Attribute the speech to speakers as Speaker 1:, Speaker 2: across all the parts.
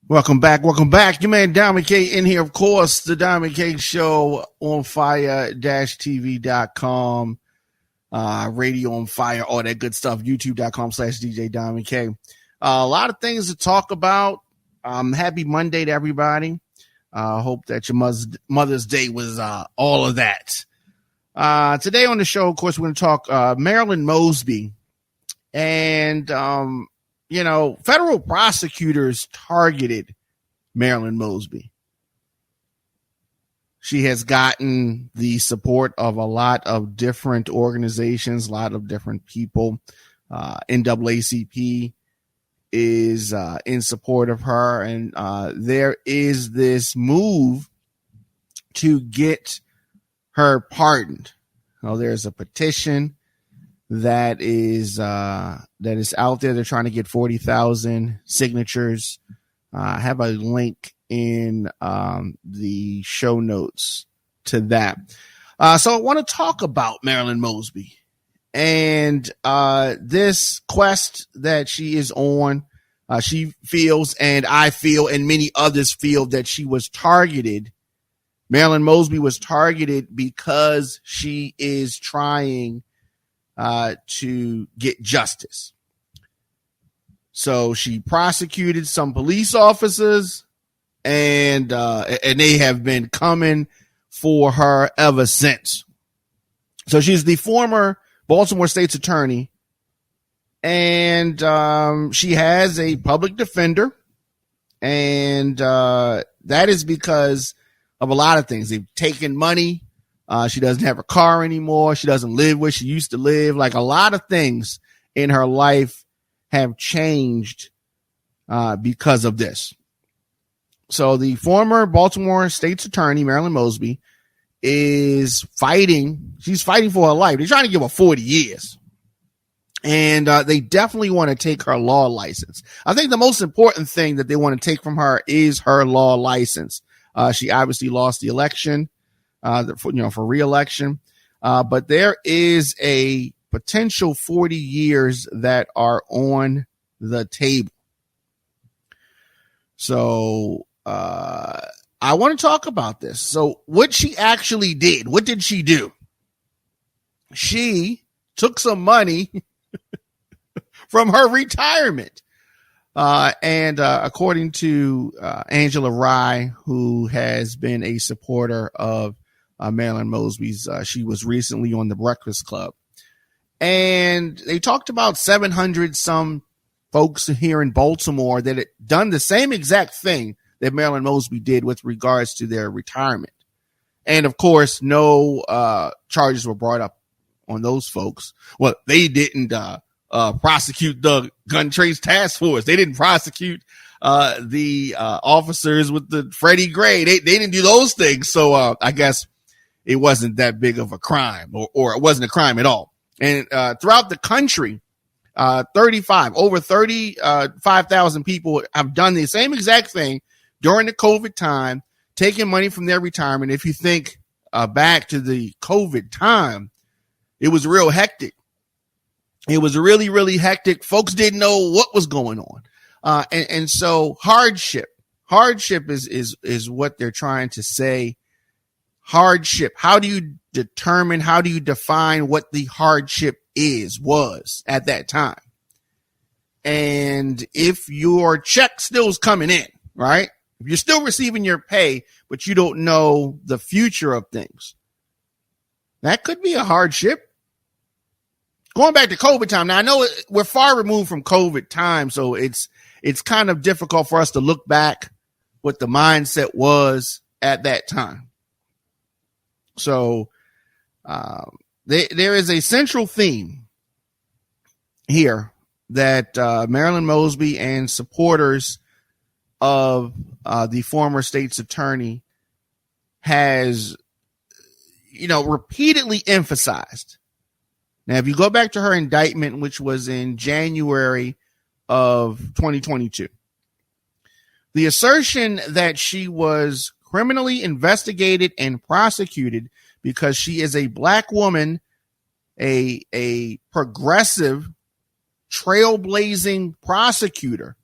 Speaker 1: Welcome back. Welcome back. Your man Diamond K in here, of course, the Diamond K Show on fire-tv.com, radio on fire, all that good stuff, youtube.com/DJ Diamond K. A lot of things to talk about. Happy Monday to everybody. Hope that your Mother's Day was all of that. Today on the show, of course, we're going to talk Marilyn Mosby. And, federal prosecutors targeted Marilyn Mosby. She has gotten the support of a lot of different organizations, a lot of different people. NAACP is in support of her. And there is this move to get her pardoned. There's a petition that is out there. They're trying to get 40,000 signatures. I have a link in the show notes to that. So I want to talk about Marilyn Mosby and this quest that she is on. She feels, and I feel, and many others feel, that she was targeted. Marilyn Mosby was targeted because she is trying to get justice. So she prosecuted some police officers, and they have been coming for her ever since. So she's the former Baltimore State's attorney, and she has a public defender, and that is because of a lot of things. They've taken money. She doesn't have a car anymore. She doesn't live where she used to live. Like, a lot of things in her life have changed because of this. So the former Baltimore State's attorney, Marilyn Mosby, is fighting. She's fighting for her life. They're trying to give her 40 years. And they definitely want to take her law license. I think the most important thing that they want to take from her is her law license. She obviously lost the election. For re-election. But there is a potential 40 years that are on the table. So I want to talk about this. So what she actually did, what did she do? She took some money from her retirement. And according to Angela Rye, who has been a supporter of Marilyn Mosby's, she was recently on the Breakfast Club, and they talked about 700 some folks here in Baltimore that had done the same exact thing that Marilyn Mosby did with regards to their retirement. And of course, no charges were brought up on those folks. Well, they didn't prosecute the gun trace task force. They didn't prosecute the officers with the Freddie Gray. They didn't do those things. So I guess it wasn't that big of a crime, or it wasn't a crime at all. And throughout the country, over 35,000 people have done the same exact thing during the COVID time, taking money from their retirement. If you think back to the COVID time, it was real hectic. It was really, really hectic. Folks didn't know what was going on. And so hardship is what they're trying to say. Hardship. How do you define what the hardship was at that time? And if your check still is coming in, right? If you're still receiving your pay, but you don't know the future of things, that could be a hardship. Going back to COVID time. Now, I know we're far removed from COVID time, so it's kind of difficult for us to look back what the mindset was at that time. So there is a central theme here that Marilyn Mosby and supporters of the former state's attorney has, repeatedly emphasized. Now, if you go back to her indictment, which was in January of 2022, the assertion that she was criminally investigated and prosecuted because she is a black woman, a progressive, trailblazing prosecutor,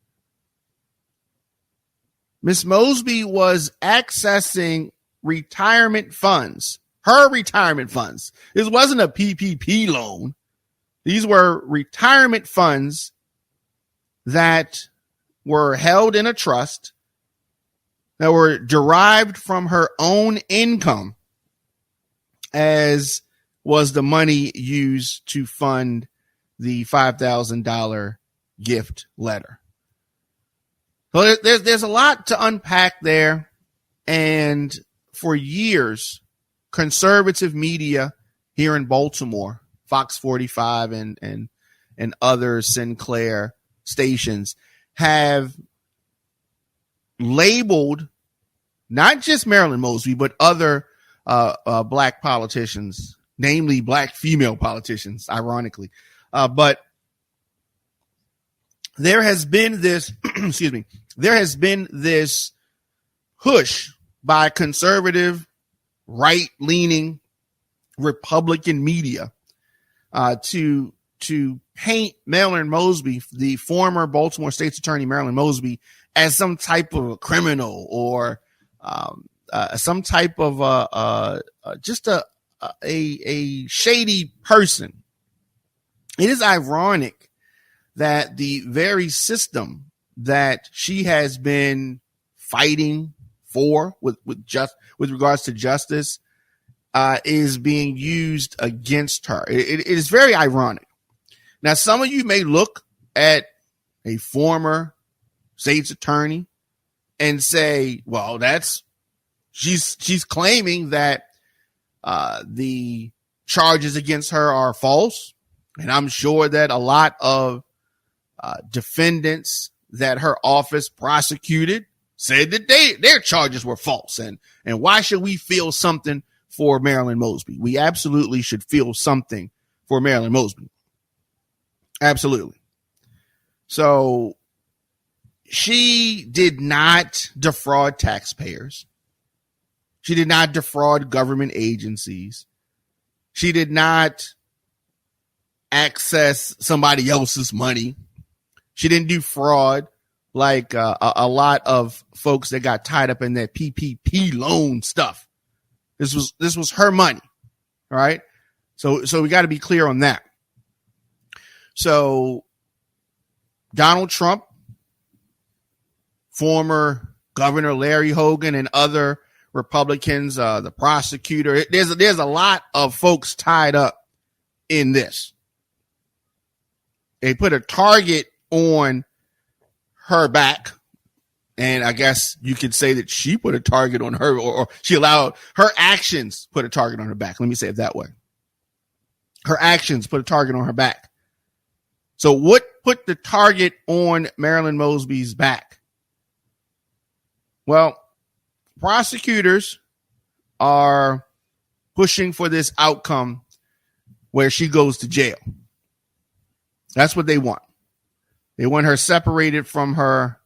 Speaker 1: Miss Mosby was accessing retirement funds, her retirement funds. This wasn't a PPP loan. These were retirement funds that were held in a trust that were derived from her own income, as was the money used to fund the $5,000 gift letter. So there's a lot to unpack there. And for years, conservative media here in Baltimore, Fox 45 and other Sinclair stations, have labeled not just Marilyn Mosby, but other black politicians, namely black female politicians, ironically. But there has been this, excuse me, there has been this push by conservative, right-leaning Republican media to paint Marilyn Mosby, the former Baltimore State's Attorney Marilyn Mosby, as some type of a criminal or some type of just a shady person. It is ironic that the very system that she has been fighting for with regards to justice is being used against her. It is very ironic. Now, some of you may look at a former state's attorney and say, well, she's claiming that the charges against her are false. And I'm sure that a lot of defendants that her office prosecuted said that their charges were false. And why should we feel something for Marilyn Mosby? We absolutely should feel something for Marilyn Mosby. Absolutely. So she did not defraud taxpayers. She did not defraud government agencies. She did not access somebody else's money. She didn't do fraud like a lot of folks that got tied up in that PPP loan stuff. This was her money, all right? So we got to be clear on that. So Donald Trump, former Governor Larry Hogan, and other Republicans, the prosecutor, there's a lot of folks tied up in this. They put a target on her back, and I guess you could say that she put a target on her, or she allowed her actions put a target on her back. Let me say it that way. Her actions put a target on her back. So what put the target on Marilyn Mosby's back? Well, prosecutors are pushing for this outcome where she goes to jail. That's what they want. They want her separated from her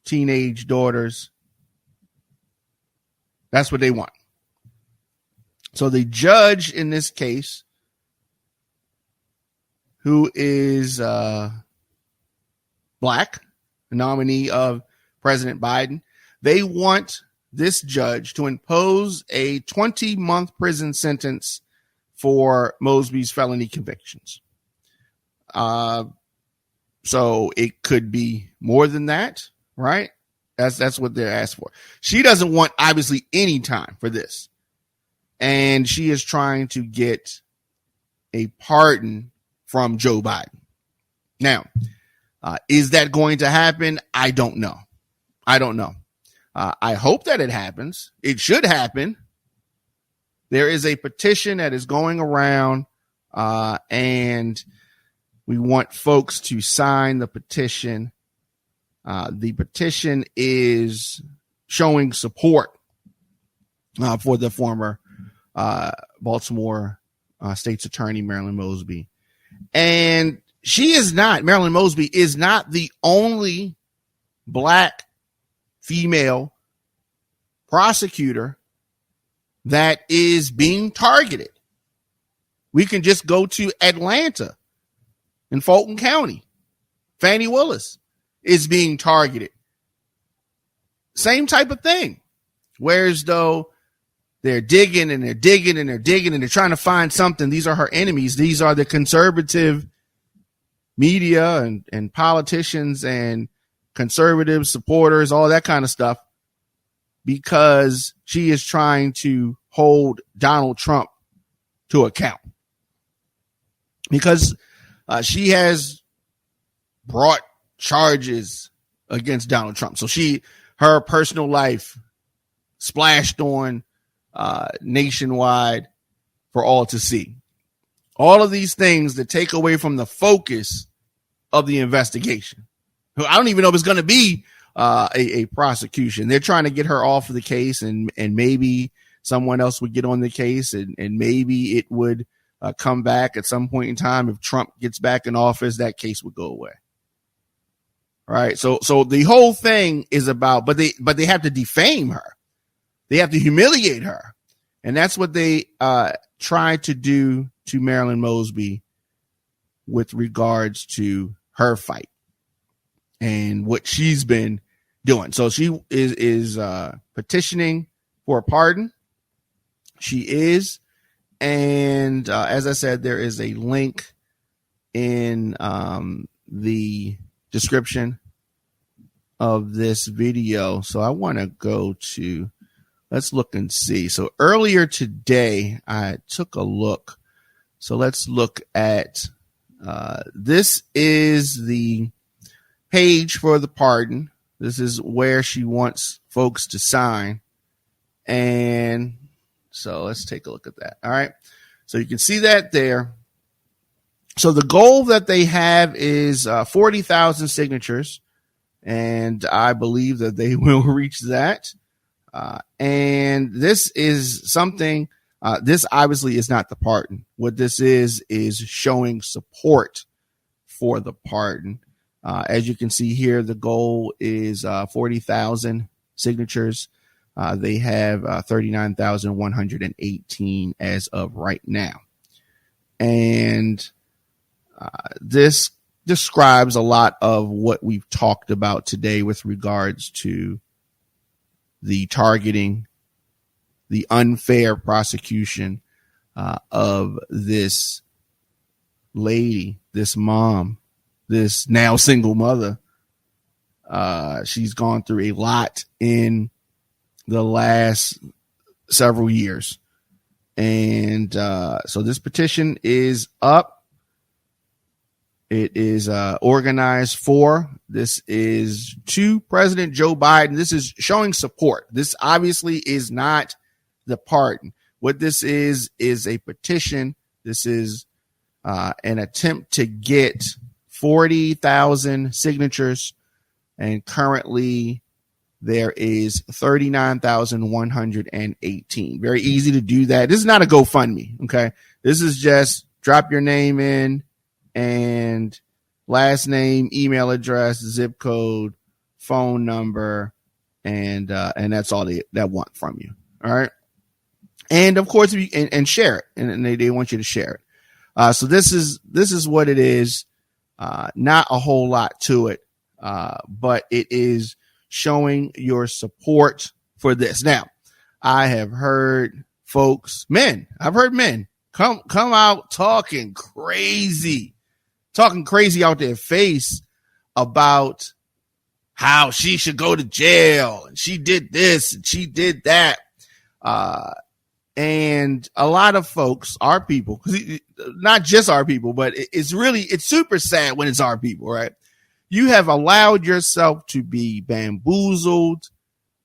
Speaker 1: teenage daughters. That's what they want. So the judge in this case, who is black, the nominee of President Biden, they want this judge to impose a 20-month prison sentence for Mosby's felony convictions. So it could be more than that, right? That's what they're asked for. She doesn't want, obviously, any time for this. And she is trying to get a pardon from Joe Biden. Now, is that going to happen? I don't know. I hope that it happens. It should happen. There is a petition that is going around, and we want folks to sign the petition. The petition is showing support for the former Baltimore State's Attorney, Marilyn Mosby. And Marilyn Mosby is not the only black female prosecutor that is being targeted. We can just go to Atlanta in Fulton County. Fannie Willis is being targeted. Same type of thing. Whereas though they're digging and they're digging and they're digging and they're trying to find something. These are her enemies. These are the conservative media and politicians and conservative supporters, all that kind of stuff, because she is trying to hold Donald Trump to account. Because she has brought charges against Donald Trump. So her personal life splashed on nationwide for all to see. All of these things that take away from the focus of the investigation. I don't even know if it's going to be a prosecution. They're trying to get her off of the case, and maybe someone else would get on the case, and maybe it would come back at some point in time. If Trump gets back in office, that case would go away. All right. So the whole thing is about, but they have to defame her. They have to humiliate her. And that's what they tried to do to Marilyn Mosby with regards to her fight and what she's been doing. So she is petitioning for a pardon. She is. And as I said, there is a link in the description of this video. So I want to go to, let's look and see. So earlier today, I took a look. So let's look at, this is the page for the pardon. This is where she wants folks to sign. And so let's take a look at that. All right. So you can see that there. So the goal that they have is 40,000 signatures. And I believe that they will reach that. And this is something, this obviously is not the pardon. What this is showing support for the pardon. As you can see here, the goal is 40,000 signatures. They have 39,118 as of right now. And this describes a lot of what we've talked about today with regards to the targeting, the unfair prosecution of this lady, this mom, this now single mother. She's gone through a lot in the last several years. And so this petition is up. It is organized for. This is to President Joe Biden. This is showing support. This obviously is not the pardon. What this is a petition. This is an attempt to get 40,000 signatures. And currently there is 39,118. Very easy to do that. This is not a GoFundMe. Okay. This is just drop your name in, and last name, email address, zip code, phone number, and that's all they want from you. All right. And of course, if you, and share it, and they want you to share it. So this is what it is. Not a whole lot to it, but it is showing your support for this. Now, I have heard folks, I've heard men come out talking crazy out their face about how she should go to jail and she did this and she did that. And a lot of folks, our people, not just our people, but it's super sad when it's our people, right? You have allowed yourself to be bamboozled,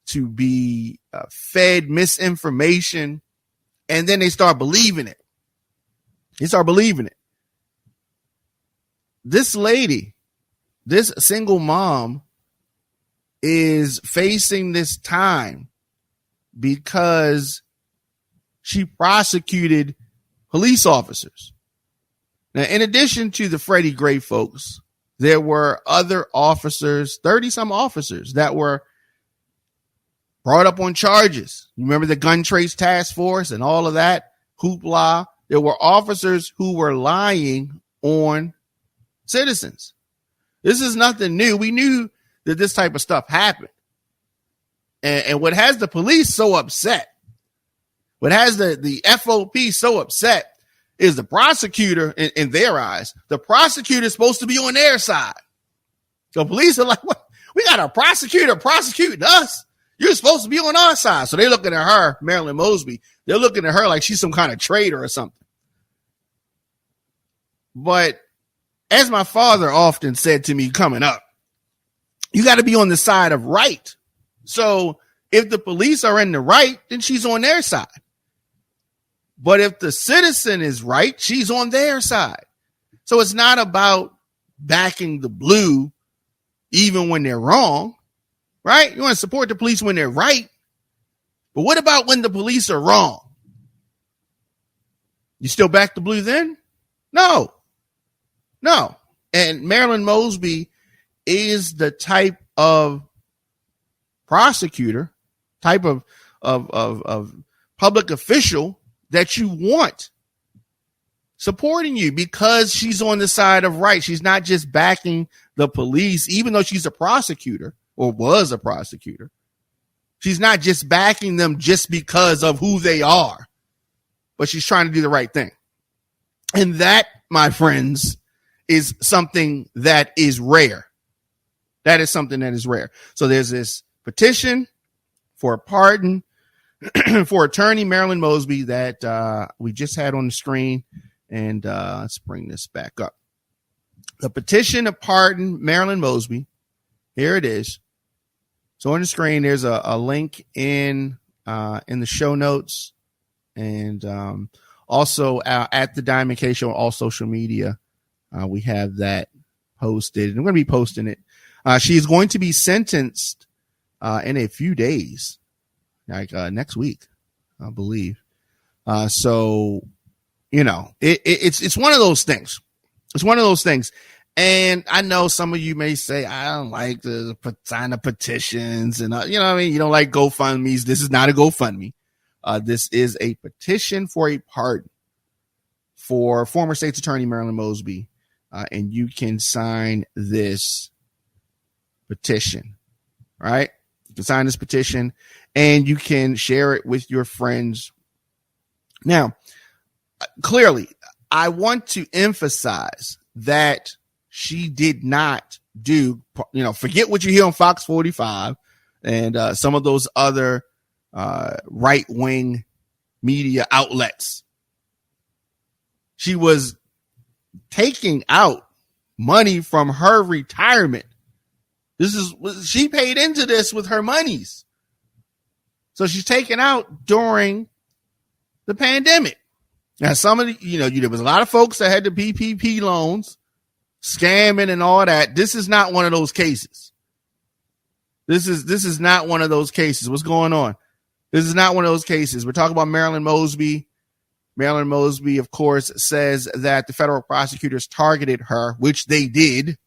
Speaker 1: to be fed misinformation, and then they start believing it. This lady, this single mom, is facing this time because she prosecuted police officers. Now, in addition to the Freddie Gray folks, there were other officers, 30 some officers that were brought up on charges. You remember the gun trace task force and all of that hoopla? There were officers who were lying on citizens. This is nothing new. We knew that this type of stuff happened. And what has the police so upset, what has the FOP so upset is the prosecutor, in their eyes, the prosecutor is supposed to be on their side. The police are like, what? We got a prosecutor prosecuting us. You're supposed to be on our side. So they're looking at her, Marilyn Mosby. They're looking at her like she's some kind of traitor or something. But as my father often said to me coming up, you got to be on the side of right. So if the police are in the right, then she's on their side. But if the citizen is right, she's on their side. So it's not about backing the blue even when they're wrong, right? You want to support the police when they're right. But what about when the police are wrong? You still back the blue then? No. And Marilyn Mosby is the type of prosecutor, type of public official that you want supporting you because she's on the side of right. She's not just backing the police, even though she's a prosecutor or was a prosecutor. She's not just backing them just because of who they are, but she's trying to do the right thing. And that, my friends, is something that is rare. That is something that is rare. So there's this petition for a pardon for attorney Marilyn Mosby that we just had on the screen. And let's bring this back up. The petition to pardon Marilyn Mosby. Here it is. So on the screen, there's a link in the show notes, and also at the Diamond K Show on all social media. We have that posted. I'm going to be posting it. She's going to be sentenced in a few days, like next week, I believe. So, you know, it's one of those things. It's one of those things. And I know some of you may say, I don't like the sign of petitions and, you know what I mean? You don't like GoFundMe's. This is not a GoFundMe. This is a petition for a pardon for former state's attorney Marilyn Mosby. And you can sign this petition, right? You can sign this petition and you can share it with your friends. Now, clearly, I want to emphasize that she did not do, forget what you hear on Fox 45 and some of those other right-wing media outlets. She was taking out money from her retirement. She paid into this with her monies. So she's taken out during the pandemic. Now, some of there was a lot of folks that had the PPP loans, scamming and all that. This is not one of those cases. This is not one of those cases. What's going on? This is not one of those cases. We're talking about Marilyn Mosby. Marilyn Mosby, of course, says that the federal prosecutors targeted her, which they did.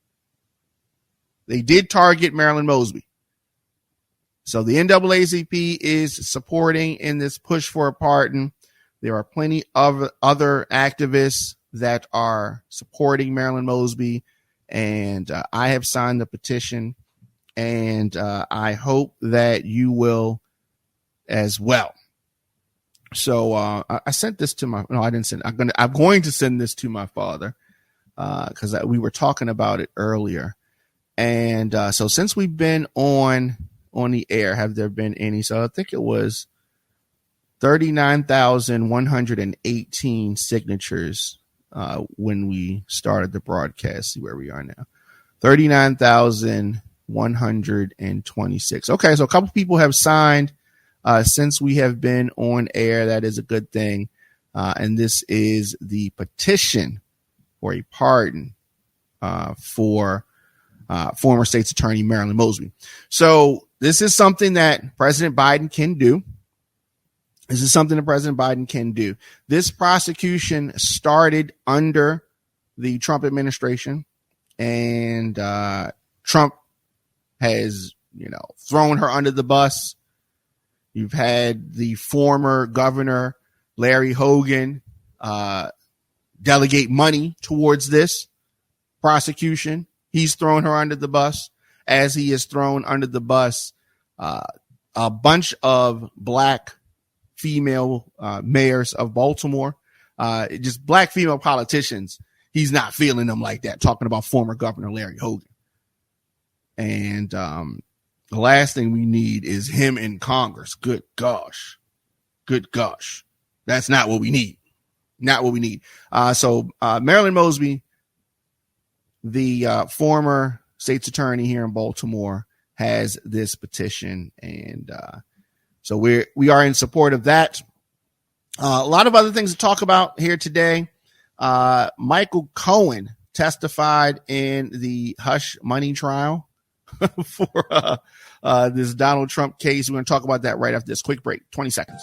Speaker 1: They did target Marilyn Mosby. So the NAACP is supporting in this push for a pardon. There are plenty of other activists that are supporting Marilyn Mosby, and I have signed the petition, and I hope that you will as well. So I sent this to I didn't send. I'm going to send this to my father because we were talking about it earlier, and so since we've been on the air, have there been any? So I think it was 39,118 signatures when we started the broadcast. See where we are now. 39,126. Okay, so a couple people have signed since we have been on air. That is a good thing. And this is the petition for a pardon for former state's attorney Marilyn Mosby. So this is something that President Biden can do. This is something that President Biden can do. This prosecution started under the Trump administration, and Trump has, thrown her under the bus. You've had the former governor, Larry Hogan, delegate money towards this prosecution. He's thrown her under the bus, as he has thrown under the bus a bunch of black female mayors of Baltimore, just black female politicians. He's not feeling them like that, talking about former Governor Larry Hogan. And the last thing we need is him in Congress. Good gosh. That's not what we need. Not what we need. So Marilyn Mosby, the former state's attorney here in Baltimore, has this petition. And so we are in support of that. A lot of other things to talk about here today. Michael Cohen testified in the hush money trial for this Donald Trump case. We're going to talk about that right after this quick break. 20 seconds.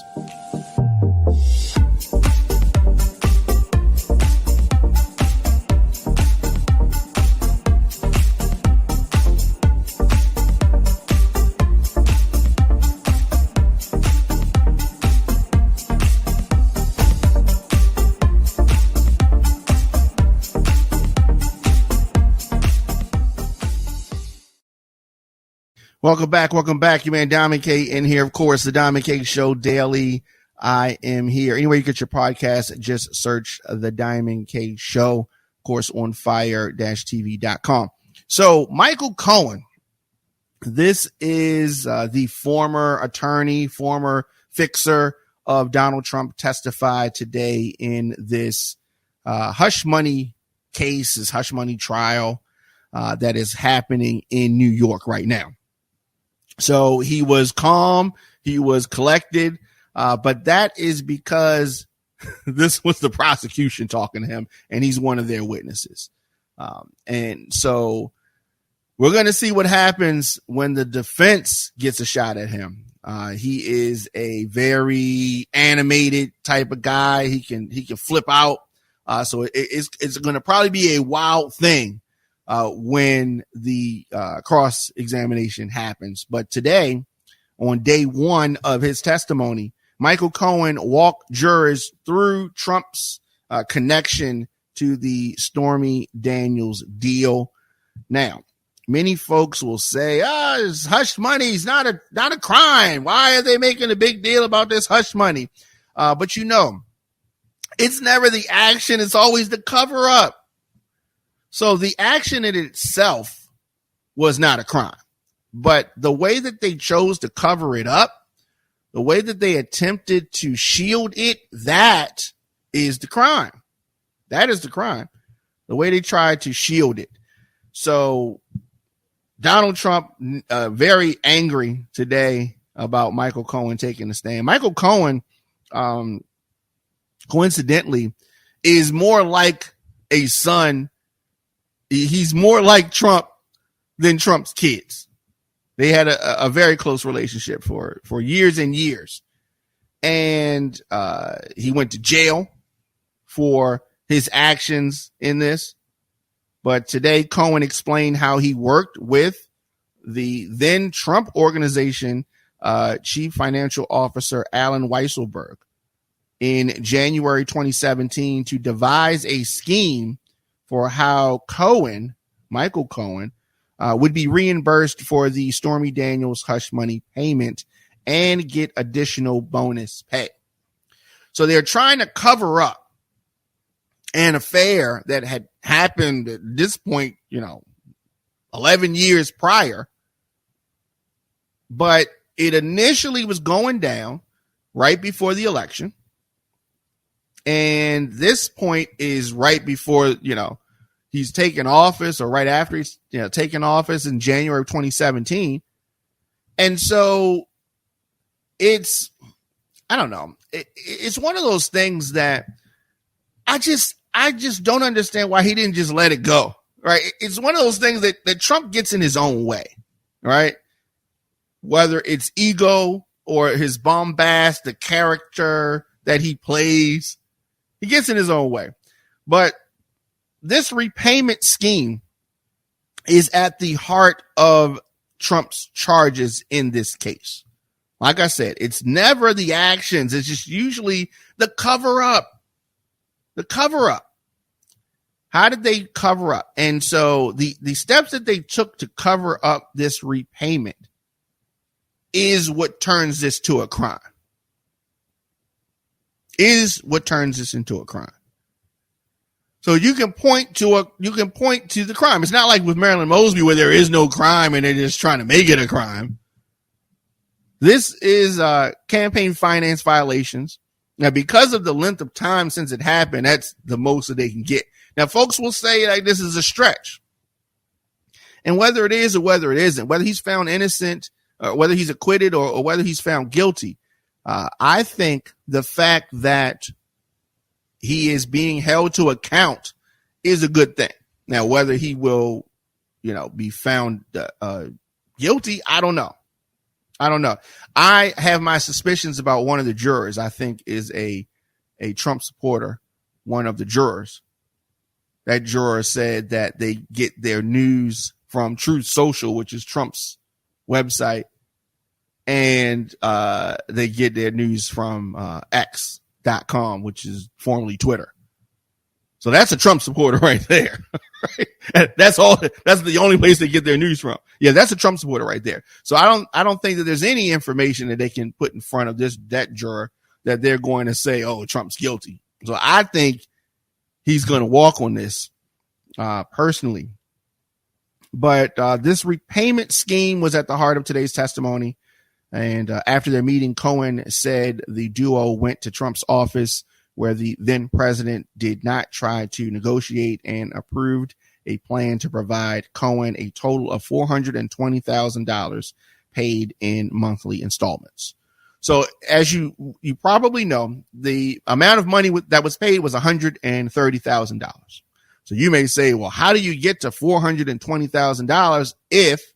Speaker 1: Welcome back. Your man Diamond K in here. Of course, the Diamond K Show daily. I am here. Anywhere you get your podcast, just search the Diamond K Show, of course, on fire-tv.com. So Michael Cohen, this is the former attorney, former fixer of Donald Trump, testified today in this hush money case, this hush money trial that is happening in New York right now. So he was calm, he was collected, but that is because this was the prosecution talking to him, and he's one of their witnesses. And so we're going to see what happens when the defense gets a shot at him. He is a very animated type of guy. He can flip out. So it's going to probably be a wild thing when the cross-examination happens. But today, on day one of his testimony, Michael Cohen walked jurors through Trump's connection to the Stormy Daniels deal. Now, many folks will say, this hush money is not a crime. Why are they making a big deal about this hush money? But it's never the action. It's always the cover up. So the action in itself was not a crime, but the way that they chose to cover it up, the way that they attempted to shield it, that is the crime. That is the crime. The way they tried to shield it. So Donald Trump, very angry today about Michael Cohen taking the stand. Michael Cohen, coincidentally, is more like a son. He's more like Trump than Trump's kids. They had a very close relationship for years and years. And he went to jail for his actions in this. But today, Cohen explained how he worked with the then Trump organization chief financial officer Alan Weisselberg in January 2017 to devise a scheme for how Michael Cohen, would be reimbursed for the Stormy Daniels hush money payment and get additional bonus pay. So they're trying to cover up an affair that had happened at this point, 11 years prior. But it initially was going down right before the election. And this point is right before, he's taken office, or right after he's taken office in January of 2017. And so it's, I don't know. It's one of those things that I just don't understand why he didn't just let it go. Right. It's one of those things that Trump gets in his own way. Right. Whether it's ego or his bombast, the character that he plays, he gets in his own way. But this repayment scheme is at the heart of Trump's charges in this case. Like I said, it's never the actions. It's just usually the cover up. The cover up. How did they cover up? And so the steps that they took to cover up this repayment is what turns this to a crime. Is what turns this into a crime. So you can point to the crime. It's not like with Marilyn Mosby where there is no crime and they're just trying to make it a crime. This is campaign finance violations. Now, because of the length of time since it happened, that's the most that they can get. Now, folks will say like this is a stretch. And whether it is or whether it isn't, whether he's found innocent, whether he's acquitted or whether he's found guilty, I think the fact that he is being held to account is a good thing. Now, whether he will, be found guilty, I don't know. I have my suspicions about one of the jurors. I think is a Trump supporter, one of the jurors. That juror said that they get their news from Truth Social, which is Trump's website, and they get their news from X.com, which is formerly Twitter. So that's a Trump supporter right there. Right? That's the only place they get their news from. Yeah, that's a Trump supporter right there. So I don't think that there's any information that they can put in front of that juror that they're going to say, oh, Trump's guilty. So I think he's going to walk on this personally. But this repayment scheme was at the heart of today's testimony. And after their meeting, Cohen said the duo went to Trump's office where the then president did not try to negotiate and approved a plan to provide Cohen a total of $420,000 paid in monthly installments. So as you probably know, the amount of money that was paid was $130,000. So you may say, well, how do you get to $420,000 if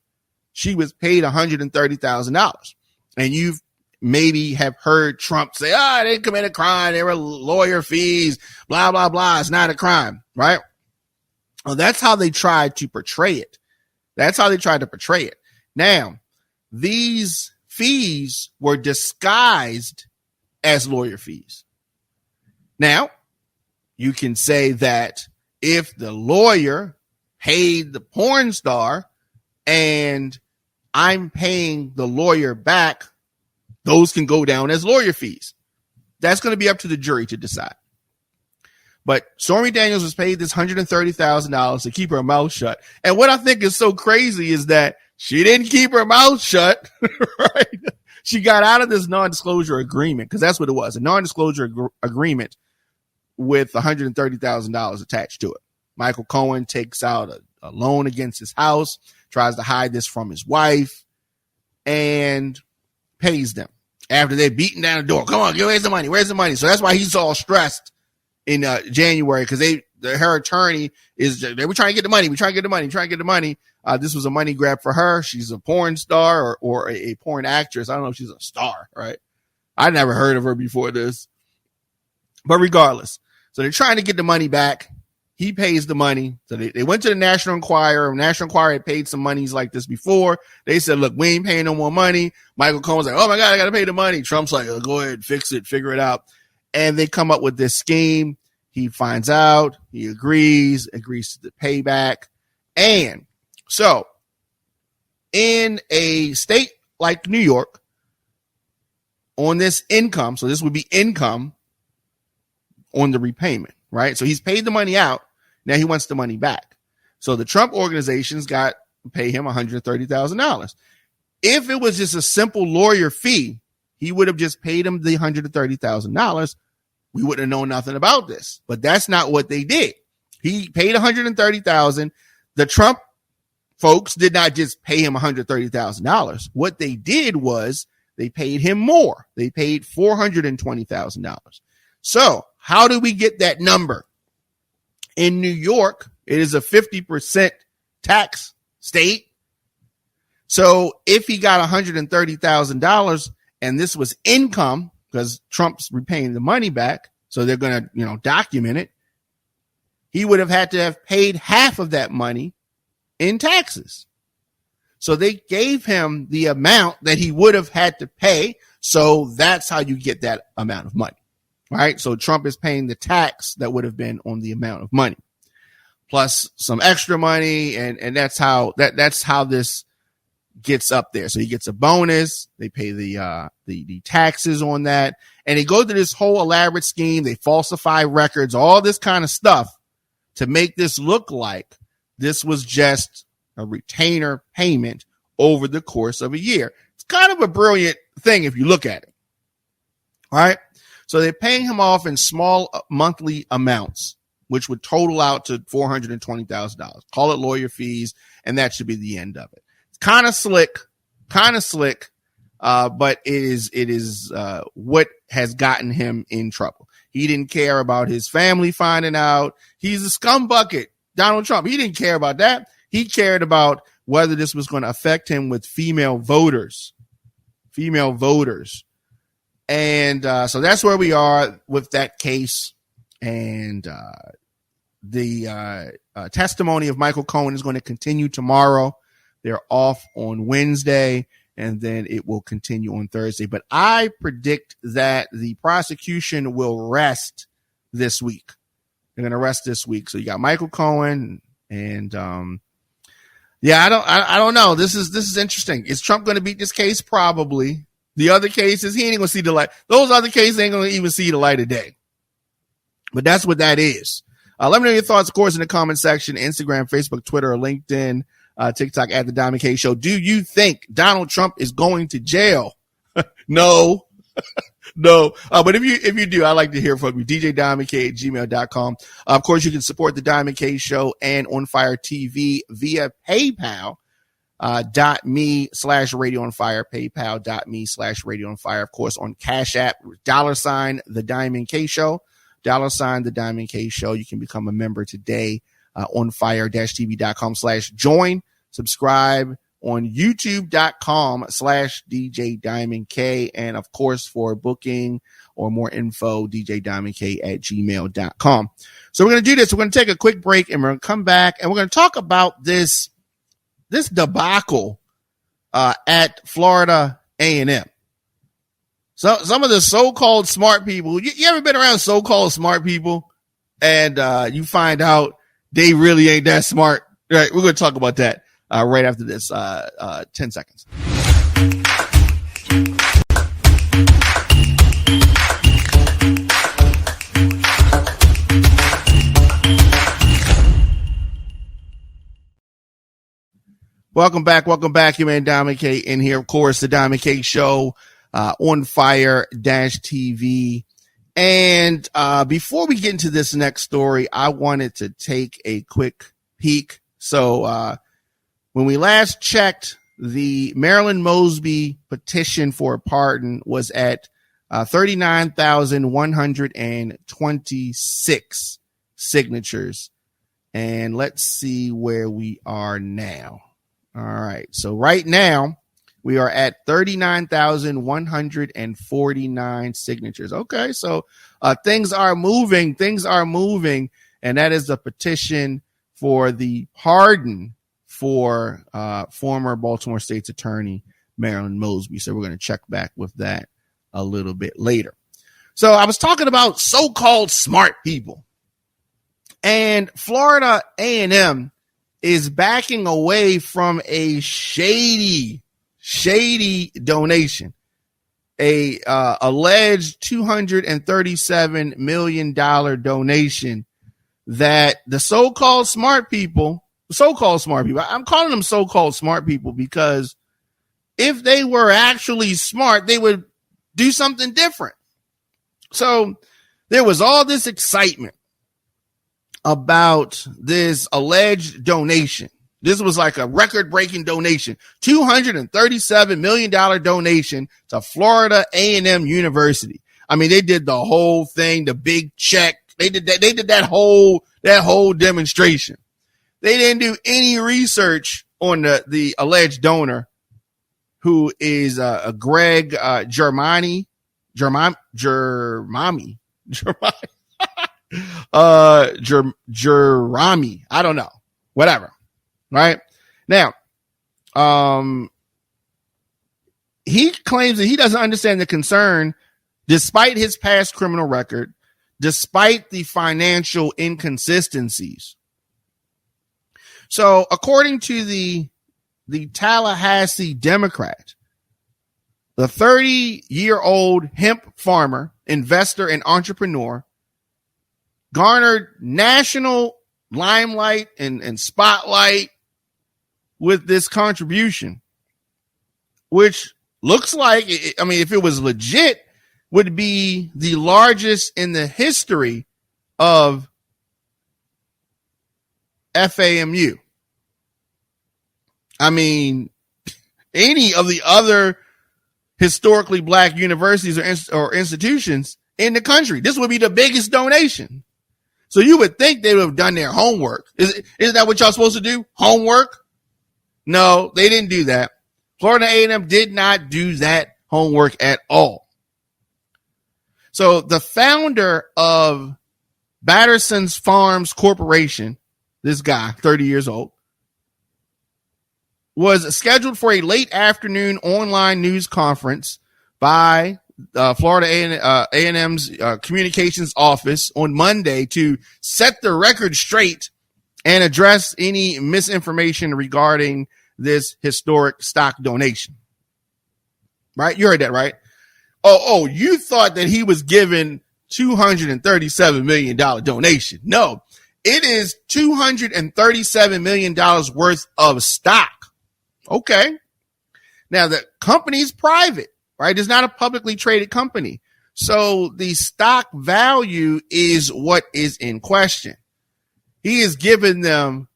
Speaker 1: she was paid $130,000? And you've maybe have heard Trump say, they didn't commit a crime. There were lawyer fees, blah, blah, blah. It's not a crime, right? Well, that's how they tried to portray it. Now, these fees were disguised as lawyer fees. Now, you can say that if the lawyer paid the porn star and I'm paying the lawyer back, those can go down as lawyer fees. That's going to be up to the jury to decide. But Stormy Daniels was paid this $130,000 to keep her mouth shut. And what I think is so crazy is that she didn't keep her mouth shut, right? She got out of this non-disclosure agreement, because that's what it was, a non-disclosure agreement with $130,000 attached to it. Michael Cohen takes out a loan against his house, tries to hide this from his wife, and pays them after they're beating down the door. Come on, where's the money? Where's the money? So that's why he's all stressed in January, because her attorney they were trying to get the money. This was a money grab for her. She's a porn star or a porn actress. I don't know if she's a star, right? I never heard of her before this. But regardless, so they're trying to get the money back. He pays the money. So they went to the National Enquirer. National Enquirer had paid some monies like this before. They said, look, we ain't paying no more money. Michael Cohen's like, oh my God, I got to pay the money. Trump's like, go ahead, fix it, figure it out. And they come up with this scheme. He finds out, he agrees to the payback. And so in a state like New York, on this income, so this would be income on the repayment, right? So he's paid the money out. Now he wants the money back. So the Trump organizations got to pay him $130,000. If it was just a simple lawyer fee, he would have just paid him the $130,000. We wouldn't have known nothing about this, but that's not what they did. He paid $130,000. The Trump folks did not just pay him $130,000. What they did was they paid him more. They paid $420,000. So how do we get that number? In New York, it is a 50% tax state. So if he got $130,000 and this was income, because Trump's repaying the money back, so they're going to, document it, he would have had to have paid half of that money in taxes. So they gave him the amount that he would have had to pay. So that's how you get that amount of money. Right. So Trump is paying the tax that would have been on the amount of money plus some extra money. And that's how this gets up there. So he gets a bonus. They pay the taxes on that. And they go to this whole elaborate scheme. They falsify records, all this kind of stuff to make this look like this was just a retainer payment over the course of a year. It's kind of a brilliant thing if you look at it. All right. So they're paying him off in small monthly amounts, which would total out to $420,000. Call it lawyer fees, and that should be the end of it. It's kind of slick, but it is what has gotten him in trouble. He didn't care about his family finding out. He's a scumbucket, Donald Trump. He didn't care about that. He cared about whether this was going to affect him with female voters. And so that's where we are with that case. And the testimony of Michael Cohen is going to continue tomorrow. They're off on Wednesday, and then it will continue on Thursday. But I predict that the prosecution will rest this week. They're going to rest this week. So you got Michael Cohen, and I don't know. This is interesting. Is Trump going to beat this case? Probably. The other cases, he ain't going to see the light. Those other cases ain't going to even see the light of day. But that's what that is. Let me know your thoughts, of course, in the comment section, Instagram, Facebook, Twitter, or LinkedIn, TikTok at The Diamond K Show. Do you think Donald Trump is going to jail? No. No. But if you do, I'd like to hear from you. DJDiamondK@gmail.com. Of course, you can support The Diamond K Show and On Fire TV via PayPal. .me/Radio on Fire, PayPal.me/Radio on Fire. Of course, on Cash App, $ The Diamond K Show, $ The Diamond K Show. You can become a member today, on fire-tv.com/join. Subscribe on youtube.com/DJ Diamond K. And of course, for booking or more info, DJDiamondK@gmail.com. So we're going to do this. We're going to take a quick break, and we're going to come back, and we're going to talk about this debacle at Florida A&M. So some of the so-called smart people, you ever been around so-called smart people and you find out they really ain't that smart? Right, we're going to talk about that right after this 10 seconds. Welcome back. Your man Diamond K in here. Of course, the Diamond K Show, on Fire-TV. And before we get into this next story, I wanted to take a quick peek. So when we last checked, the Marilyn Mosby petition for a pardon was at 39,126 signatures. And let's see where we are now. All right. So right now we are at 39,149 signatures. Okay. So things are moving. And that is the petition for the pardon for former Baltimore State's attorney Marilyn Mosby. So we're going to check back with that a little bit later. So I was talking about so-called smart people, and Florida A&M is backing away from a shady donation, a alleged $237 million donation that the so-called smart people, I'm calling them so-called smart people because if they were actually smart, they would do something different. So there was all this excitement about this alleged donation. This was like a record-breaking donation, $237 million donation to Florida A&M University. I mean, they did the whole thing, the big check. They did that whole demonstration. They didn't do any research on the alleged donor, who is Greg Germami. Jerami. I don't know. Whatever. Right now, he claims that he doesn't understand the concern, despite his past criminal record, despite the financial inconsistencies. So, according to the the Tallahassee Democrat, the 30-year-old hemp farmer, investor, and entrepreneur, garnered national limelight and spotlight with this contribution, which looks like, I mean, if it was legit, would be the largest in the history of FAMU. I mean, any of the other historically black universities or institutions in the country, this would be the biggest donation. So you would think they would have done their homework. Isn't that what y'all supposed to do? Homework? No, they didn't do that. Florida A&M did not do that homework at all. So the founder of Batterson's Farms Corporation, this guy, 30 years old, was scheduled for a late afternoon online news conference by Florida A&M's communications office on Monday to set the record straight and address any misinformation regarding this historic stock donation. Right? You heard that, right? Oh, you thought that he was given $237 million donation. No, it is $237 million worth of stock. Okay. Now the company's private, right? It's not a publicly traded company. So the stock value is what is in question. He is giving them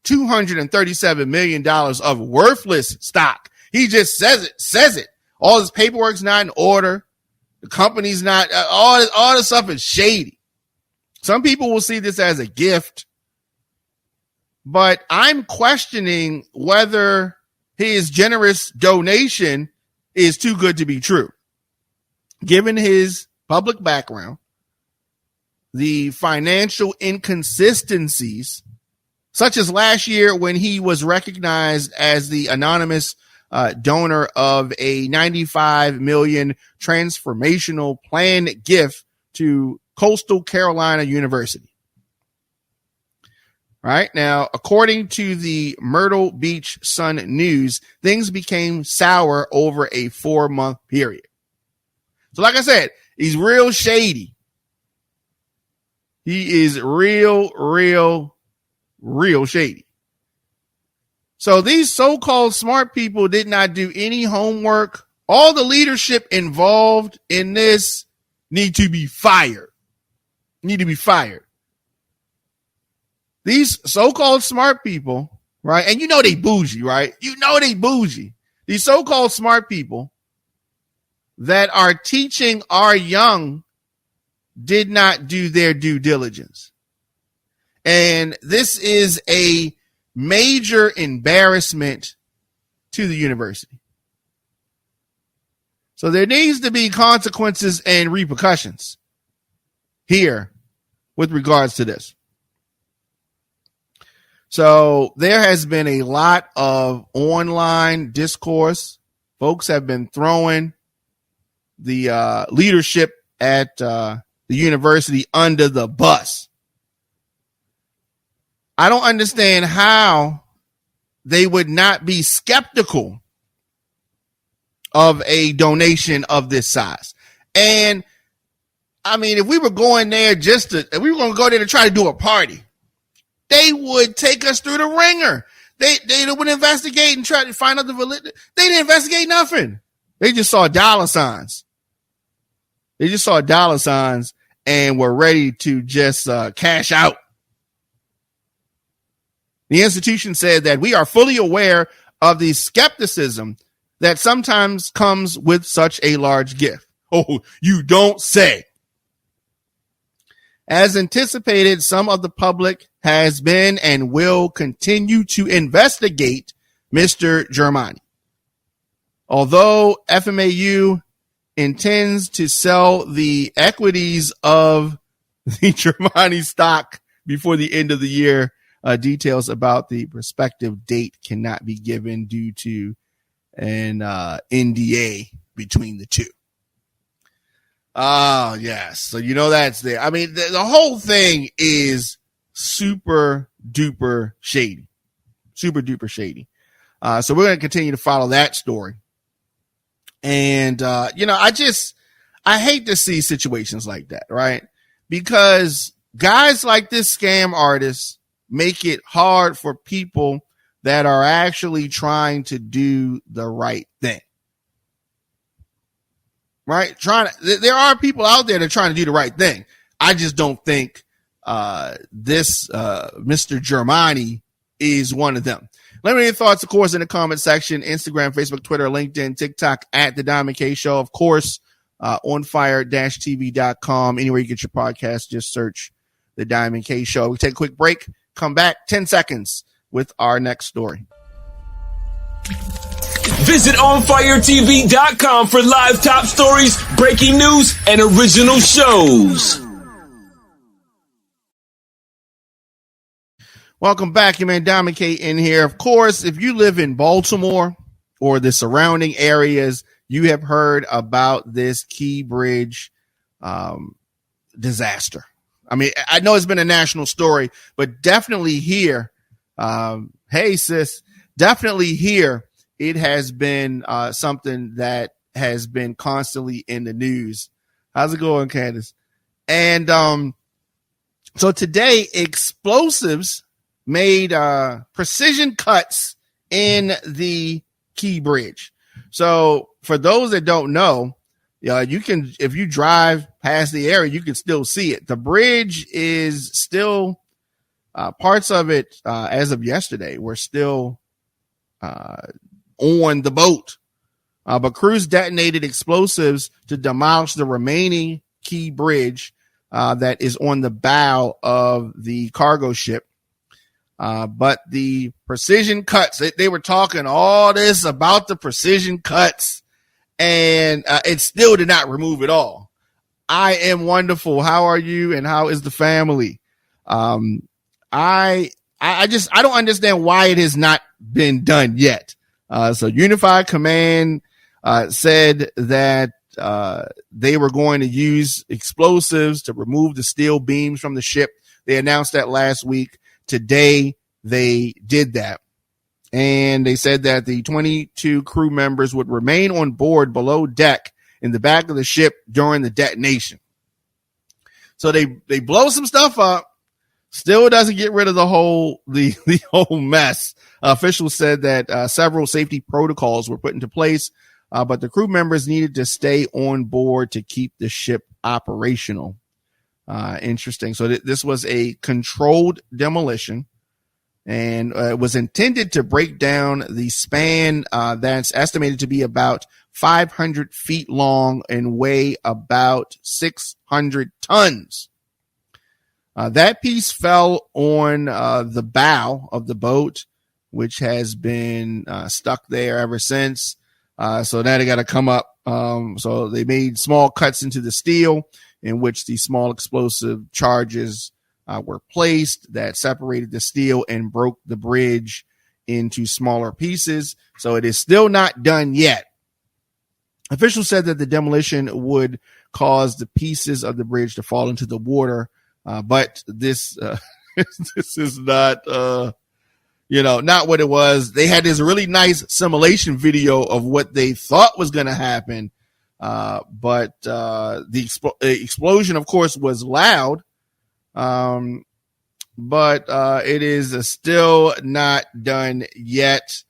Speaker 1: $237 million of worthless stock. He just says it. All his paperwork's not in order. The company's not, all this stuff is shady. Some people will see this as a gift, but I'm questioning whether his generous donation is too good to be true. Given his public background, the financial inconsistencies, such as last year when he was recognized as the anonymous donor of a $95 million transformational plan gift to Coastal Carolina University. Right now, according to the Myrtle Beach Sun News, things became sour over a 4-month period. So like I said, he's real shady. He is real shady. So these so-called smart people did not do any homework. All the leadership involved in this need to be fired. These so-called smart people, right? And you know they bougie, right? These so-called smart people that are teaching our young did not do their due diligence. And this is a major embarrassment to the university. So there needs to be consequences and repercussions here with regards to this. So there has been a lot of online discourse. Folks have been throwing the leadership at the university under the bus. I don't understand how they would not be skeptical of a donation of this size. And I mean, if we were going there if we were going to go there to try to do a party, they would take us through the ringer. They would investigate and try to find out the validity. They didn't investigate nothing. They just saw dollar signs. And were ready to just cash out. The institution said that we are fully aware of the skepticism that sometimes comes with such a large gift. Oh, you don't say. As anticipated, some of the public has been and will continue to investigate Mr. Germani. Although FMAU intends to sell the equities of the Germani stock before the end of the year, details about the prospective date cannot be given due to an NDA between the two. Oh, yes. So, that's there. I mean, the whole thing is super duper shady. So we're going to continue to follow that story. And, I hate to see situations like that, right? Because guys like this scam artist make it hard for people that are actually trying to do the right thing. Right? There are people out there that are trying to do the right thing. I just don't think this Mr. Germani is one of them. Let me know your thoughts, of course, in the comment section. Instagram, Facebook, Twitter, LinkedIn, TikTok at The Diamond K Show. Of course, onfire-tv.com. Anywhere you get your podcast, just search The Diamond K Show. We take a quick break, come back 10 seconds with our next story.
Speaker 2: Visit onfiretv.com for live top stories, breaking news, and original shows.
Speaker 1: Welcome back. Your man Diamond K in here. Of course, if you live in Baltimore or the surrounding areas, you have heard about this Key Bridge disaster. I mean, I know it's been a national story, but definitely here, hey sis, definitely here, it has been something that has been constantly in the news. How's it going, Candace? And so today, explosives made precision cuts in the Key Bridge. So for those that don't know, you can, if you drive past the area, you can still see it. The bridge is still, parts of it, as of yesterday, were still on the boat. But crews detonated explosives to demolish the remaining Key Bridge that is on the bow of the cargo ship. But the precision cuts, they were talking all this about the precision cuts, and it still did not remove it all. I am wonderful. How are you? And how is the family? I don't understand why it has not been done yet. So Unified Command said that they were going to use explosives to remove the steel beams from the ship. They announced that last week. Today, they did that. And they said that the 22 crew members would remain on board below deck in the back of the ship during the detonation. So they blow some stuff up. Still doesn't get rid of the whole mess. Officials said that several safety protocols were put into place, but the crew members needed to stay on board to keep the ship operational. Interesting. So this was a controlled demolition, and it was intended to break down the span that's estimated to be about 500 feet long and weigh about 600 tons. That piece fell on the bow of the boat, which has been stuck there ever since. So now they got to come up. So they made small cuts into the steel, in which the small explosive charges were placed that separated the steel and broke the bridge into smaller pieces. So it is still not done yet. Officials said that the demolition would cause the pieces of the bridge to fall into the water. But this this is not not what it was. They had this really nice simulation video of what they thought was going to happen. But the explosion, of course, was loud. But it is still not done yet.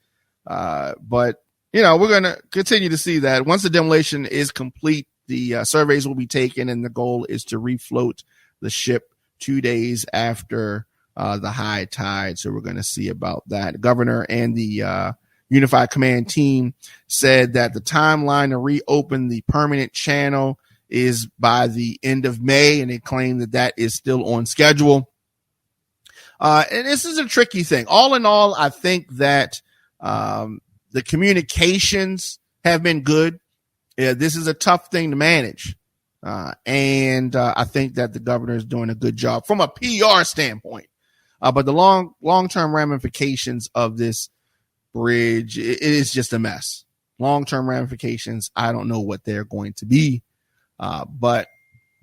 Speaker 1: But we're going to continue to see that. Once the demolition is complete, the surveys will be taken, and the goal is to refloat the ship 2 days after the high tide. So we're going to see about that. The governor and the Unified Command team said that the timeline to reopen the permanent channel is by the end of May, and they claim that is still on schedule. And this is a tricky thing. All in all, I think that the communications have been good. This is a tough thing to manage. And I think that the governor is doing a good job from a PR standpoint. But the long-term ramifications of this bridge, it is just a mess. Long-term ramifications, I don't know what they're going to be. But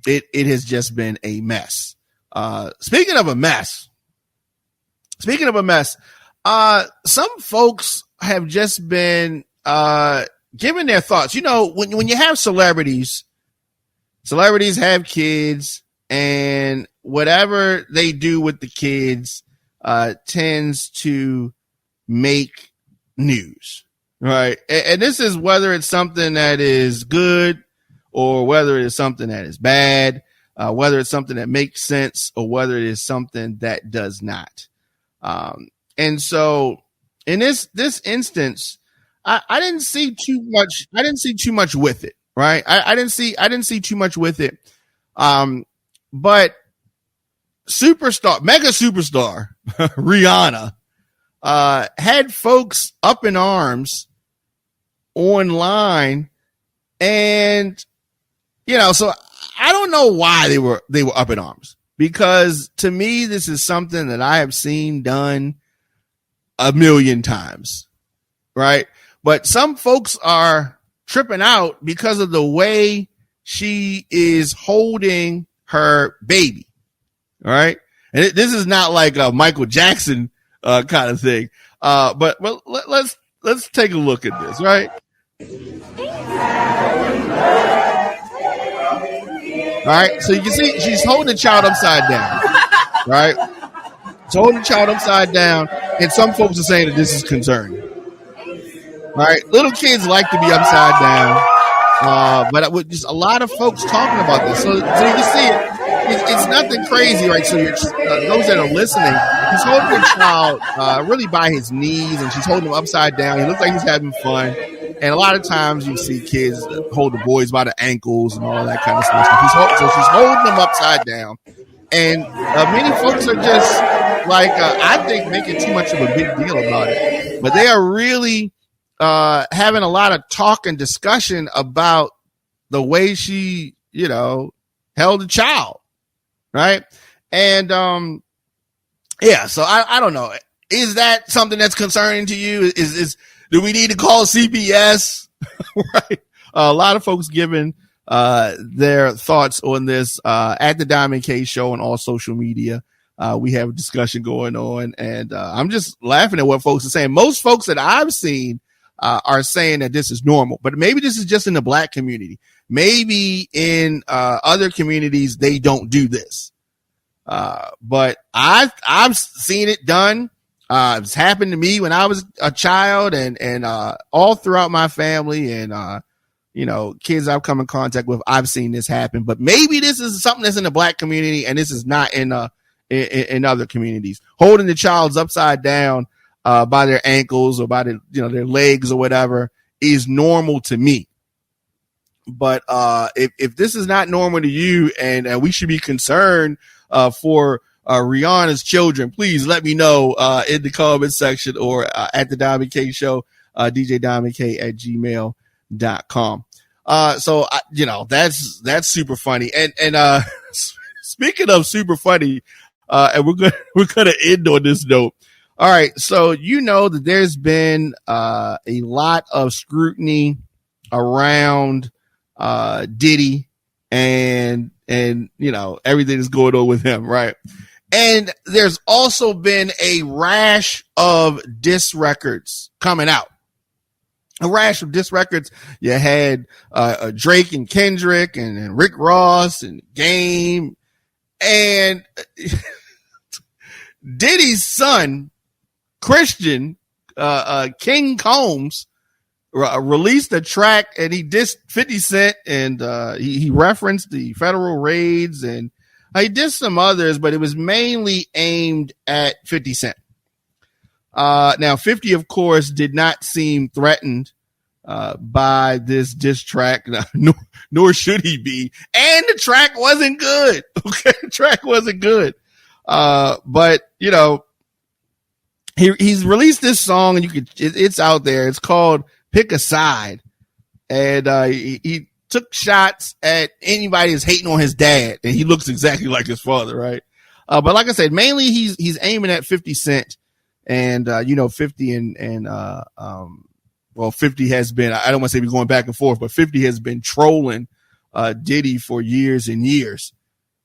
Speaker 1: it has just been a mess. Speaking of a mess, some folks have just been giving their thoughts. You know, when you have celebrities have kids, and whatever they do with the kids tends to make news, right? And this is whether it's something that is good or whether it's something that is bad, whether it's something that makes sense or whether it is something that does not. And so in this instance, I didn't see too much. I didn't see too much with it, right? I didn't see too much with it. But mega superstar Rihanna had folks up in arms online, and so I don't know why they were up in arms, because to me this is something that I have seen done a million times, right? But some folks are tripping out because of the way she is holding her baby. All right. And this is not like a Michael Jackson kind of thing. But let's take a look at this, right? All right. So you can see she's holding the child upside down, right? She's holding the child upside down. And some folks are saying that this is concerning. All right. Little kids like to be upside down. But with just a lot of folks talking about this. So you can see it's nothing crazy, right? So those that are listening, he's holding the child really by his knees, and she's holding him upside down. He looks like he's having fun. And a lot of times you see kids hold the boys by the ankles and all that kind of stuff. So she's holding them upside down. And many folks are just like, I think, making too much of a big deal about it. But they are really having a lot of talk and discussion about the way she, held the child. Right. And, so I don't know. Is that something that's concerning to you? Do we need to call CPS? Right. A lot of folks giving, their thoughts on this, at the Diamond K Show and all social media. We have a discussion going on, and, I'm just laughing at what folks are saying. Most folks that I've seen, are saying that this is normal, but maybe this is just in the Black community. Maybe in other communities they don't do this, but I've seen it done. It's happened to me when I was a child, and all throughout my family, and kids I've come in contact with. I've seen this happen, but maybe this is something that's in the Black community, and this is not in other communities. Holding the child's upside down by their ankles or by their legs or whatever is normal to me. But if this is not normal to you, and we should be concerned for Rihanna's children, please let me know in the comment section or at the Diamond K Show, djdiamondk@gmail.com. So that's super funny. And speaking of super funny, and we're gonna end on this note. All right, so that there's been a lot of scrutiny around Diddy and everything that's going on with him, right? And there's also been a rash of diss records coming out. A rash of diss records. You had Drake and Kendrick and Rick Ross and Game, and Diddy's son Christian King Combs released a track, and he dissed 50 Cent, and he referenced the federal raids, and he dissed some others, but it was mainly aimed at 50 Cent. Now 50, of course, did not seem threatened by this diss track, nor should he be. And the track wasn't good. Okay, the track wasn't good. But he's released this song, and it's out there. It's called Pick a Side. And he took shots at anybody that's hating on his dad, and he looks exactly like his father, right? But like I said, mainly he's aiming at 50 Cent, and 50 and 50 has been, I don't want to say we're going back and forth, but 50 has been trolling Diddy for years and years.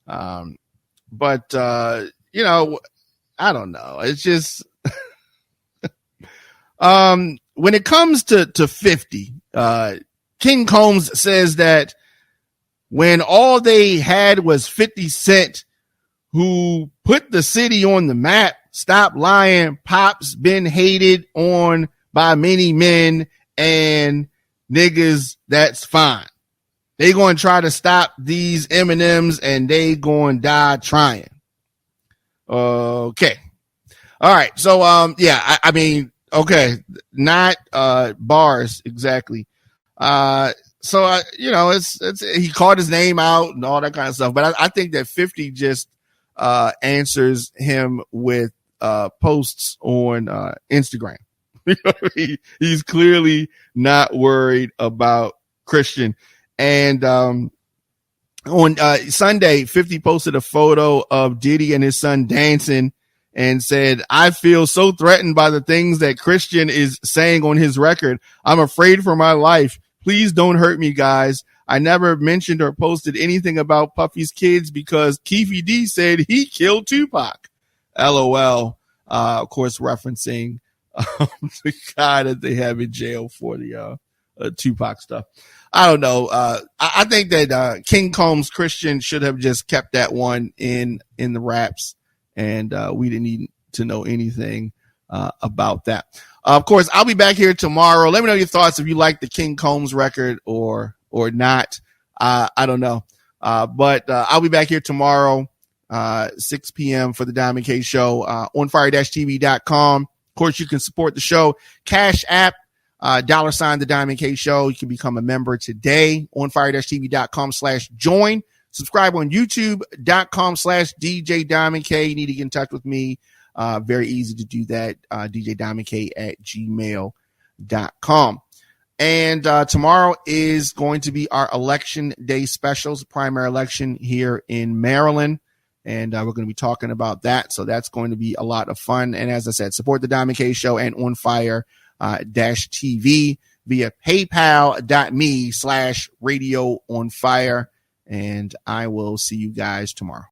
Speaker 1: But I don't know. It's just When it comes to 50, King Combs says that when all they had was 50 Cent, who put the city on the map, stop lying, Pop's been hated on by many men and niggas, that's fine. They going to try to stop these M&Ms and they going to die trying. Okay. All right. So, I mean, okay, not bars exactly. It's he called his name out and all that kind of stuff. But I think that 50 just answers him with posts on Instagram. He's clearly not worried about Christian. And on Sunday, 50 posted a photo of Diddy and his son dancing and said, I feel so threatened by the things that Christian is saying on his record. I'm afraid for my life. Please don't hurt me, guys. I never mentioned or posted anything about Puffy's kids because Keefe D said he killed Tupac. LOL. Of course, referencing the guy that they have in jail for the Tupac stuff. I don't know. I think that King Combs Christian should have just kept that one in the raps, and we didn't need to know anything about that. Of course, I'll be back here tomorrow. Let me know your thoughts if you like the King Combs record or not. I don't know. But I'll be back here tomorrow, 6 p.m. for the Diamond K Show on fire-tv.com. Of course, you can support the show. Cash App, $, the Diamond K Show. You can become a member today on fire-tv.com/join. Subscribe on youtube.com/DJ Diamond K. You need to get in touch with me. Very easy to do that. djdiamondk@gmail.com. And tomorrow is going to be our election day specials, primary election here in Maryland. And we're going to be talking about that. So that's going to be a lot of fun. And as I said, support the Diamond K Show and on fire -TV via paypal.me/radio on fire. And I will see you guys tomorrow.